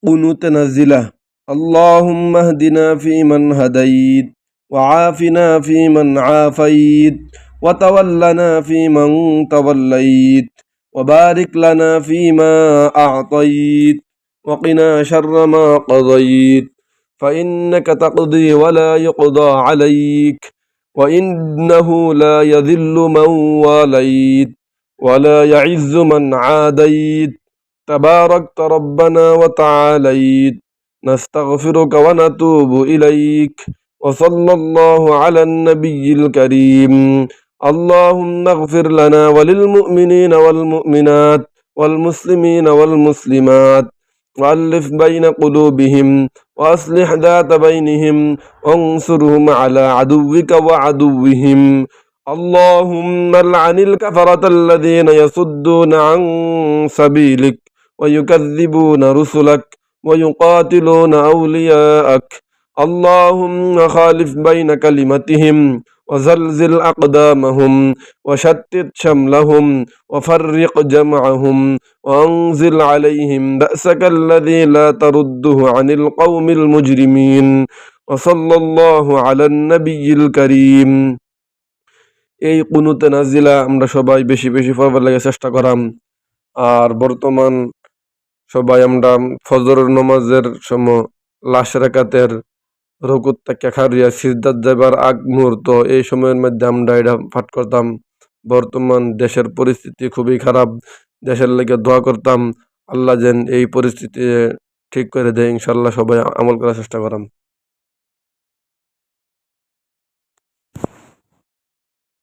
قنوت نزله. اللهم اهدنا فيمن هديت، وعافنا فيمن عافيت، وتولنا فيمن توليت، وبارك لنا فيما أعطيت، وقنا شر ما قضيت، فإنك تقضي ولا يقضى عليك، وإنه لا يذل من واليت ولا يعز من عاديت، تباركت ربنا وتعاليت. نستغفرك ونتوب إليك، وصلى الله على النبي الكريم. اللهم اغفر لنا وللمؤمنين والمؤمنات والمسلمين والمسلمات، وألف بين قلوبهم، وأصلح ذات بينهم، وانصرهم على عدوك وعدوهم. اللهم لعن الكفرة الذين يصدون عن سبيلك ويكذبون رسلك ويقاتلون أولياءك. اللهم خالف بين كلمتهم، وزلزل أقدامهم، وشتت شملهم، وفرق جمعهم، وأنزل عليهم بأسك الذي لا ترده عن القوم المجرمين. وصلى الله على النبي الكريم। এই কুনুতে নাজিলা আমরা সবাই বেশি বেশি পড়বার লাগে চেষ্টা করাম। আর বর্তমান সবাই আমরা ফজরের নমাজের সময় লাশ রাকাতের রুকুত থেকে খারিয়া সিজদাত যাবার আগ মুহূর্ত, এই সময়ের মধ্যে আমরা এটা পাঠ করতাম। বর্তমান দেশের পরিস্থিতি খুবই খারাপ, দেশের লেগে দোয়া করতাম আল্লাহ যেন এই পরিস্থিতি ঠিক করে দেয়। ইনশাল্লাহ সবাই আমল করার চেষ্টা করাম।